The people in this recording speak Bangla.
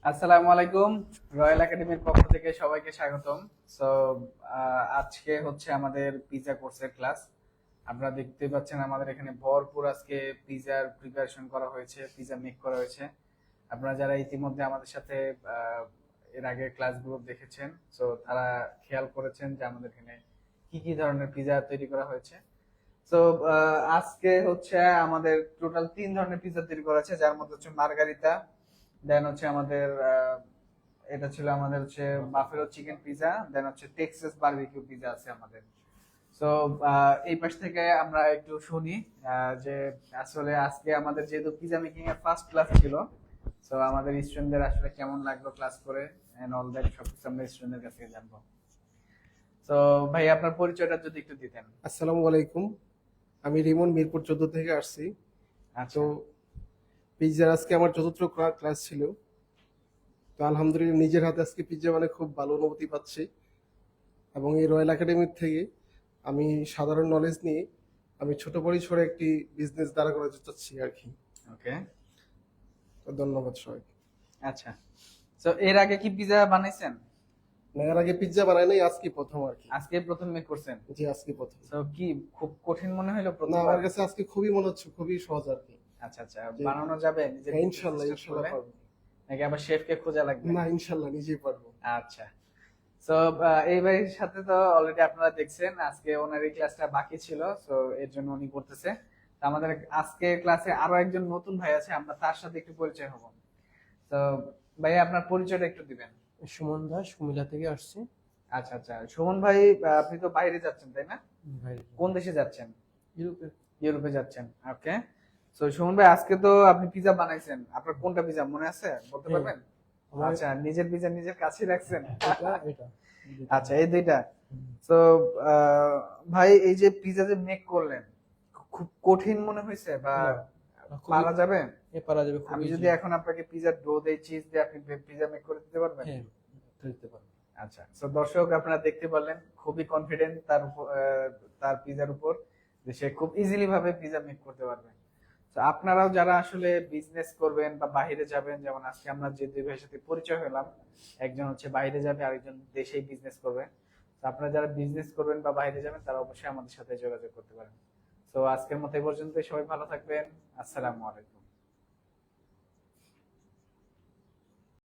আসসালামু আলাইকুম। রয়্যাল একাডেমির পক্ষ থেকে সবাইকে স্বাগতম। সো আজকে হচ্ছে আমাদের পিজা কোর্সের ক্লাস। আপনারা দেখতে পাচ্ছেন আমাদের এখানে ভরপুর আজকে পিজার প্রিপারেশন করা হয়েছে, পিজা মেক করা হয়েছে। আপনারা যারা ইতিমধ্যে আমাদের সাথে আহ, এর আগে ক্লাসগুলো দেখেছেন, সো তারা খেয়াল করেছেন যে আমাদের এখানে কি কি ধরনের পিজা তৈরি করা হয়েছে। তো আজকে হচ্ছে আমাদের টোটাল 3 ধরনের পিৎজা তৈরি করা আছে, যার মধ্যে হচ্ছে মার্গারিতা, দেন হচ্ছে আমাদের এটা ছিল আমাদের হচ্ছে বাফেলো চিকেন পিৎজা, দেন হচ্ছে টেক্সাস বারবিকিউ পিৎজা আছে আমাদের। তো এই পাশ থেকে আমরা একটু শুনি যে আসলে আজকে আমাদের যেহেতু পিৎজা মেকিং এর ফার্স্ট ক্লাস ছিল, তো আমাদের স্টুডেন্টদের আসলে কেমন লাগলো ক্লাস করে এন্ড অল দ্যাট সবকিছু আমরা স্টুডেন্টদের কাছ থেকে জানবো। তো ভাই আপনার পরিচয়টা যদি একটু দিতেন। আসসালামু আলাইকুম। আমি রিমন, মিরপুর 14 থেকে আসছি। আচ্ছা। তো পিৎজার আজকে আমার চতুর্থ ক্লাস ছিল। তো আলহামদুলিল্লাহ নিজের হাতে আজকে পিৎজা মানে খুব ভালো অনুভূতি পাচ্ছি। এবং এই রয়্যাল একাডেমির থেকে আমি সাধারণ নলেজ নিয়ে আমি ছোট পরিসরে একটি বিজনেস দাঁড়া করাতে চাচ্ছি আর কি। ওকে। তো ধন্যবাদ সবাইকে। আচ্ছা। তো এর আগে কি পিৎজা বানাইছেন? না, এর আগে পিৎজা বানাই নাই, আজকে প্রথম আর কি। আজকে প্রথম মেক করছেন? জি, আজকে প্রথম। তো কি খুব কঠিন মনে হলো না, প্রথমবার? আমার কাছে আজকে খুবই মনে হচ্ছে খুবই সহজ আর কি। আচ্ছা আচ্ছা, বানানো যাবে নিজে? হ্যাঁ, ইনশাল্লাহ ইনশাল্লাহ পারবো। নাকি আবার শেফকে খোঁজা লাগবে? না, ইনশাল্লাহ নিজেই পারবো। আচ্ছা। তো এই ভাইয়ের সাথে তো অলরেডি আপনারা দেখছেন আজকে ওনার এই ক্লাসটা বাকি ছিল, তো এর জন্য উনি করতেছে। তো আমাদের আজকে ক্লাসে আরো একজন নতুন ভাই আছে, আমরা তার সাথে একটু পরিচয় হব। তো ভাই আপনার পরিচয়টা একটু দিবেন। সুমন দাস, কুমিল্লা থেকে আসছি। আচ্ছা আচ্ছা, সুমন ভাই, আপনি তো বাইরে যাচ্ছেন তাই না? ভাই কোন দেশে যাচ্ছেন? ইউরোপে। ইউরোপে যাচ্ছেন, ওকে। তো সুমন ভাই, আজকে তো আপনি পিজা বানাইছেন, আপনার কোনটা পিজা মনে আছে, বলতে হ্যাঁ, পারবেন? আমার আচ্ছা, নিজের পিজা নিজের কাছে রাখছেন? এটা আচ্ছা, এই দুইটা। তো ভাই, এই যে পিজা যে মেক করলেন, খুব কঠিন মনে হয়েছে বা পারা যাবে? পারা যাবে, আমি খুবই যদি এখন আপনাকে পিজার ডো দেই, চিজ দিয়ে, আপনি পিজা মেক করে দিতে পারবেন? হ্যাঁ দিতে পারবো। আচ্ছা। তো দর্শক আপনারা দেখতে পারলেন, খুবই কনফিডেন্ট তার তার পিজার উপর, যে সে খুব ইজিলি ভাবে পিজা মেক করতে পারবে। তো আপনারাও যারা আসলে বিজনেস করবেন বা বাইরে যাবেন, যেমন আজকে আমরা যে দুই ভাইয়ের সাথে পরিচয় হলাম, একজন হচ্ছে বাইরে যাবে, আরেকজন দেশেই বিজনেস করবে। তো আপনারা যারা বিজনেস করবেন বা বাইরে যাবেন, তারা অবশ্যই আমাদের সাথে যোগাযোগ করতে পারেন। তো আজকের মতো এই পর্যন্তই, সবাই ভালো থাকবেন। আসসালামু আলাইকুম।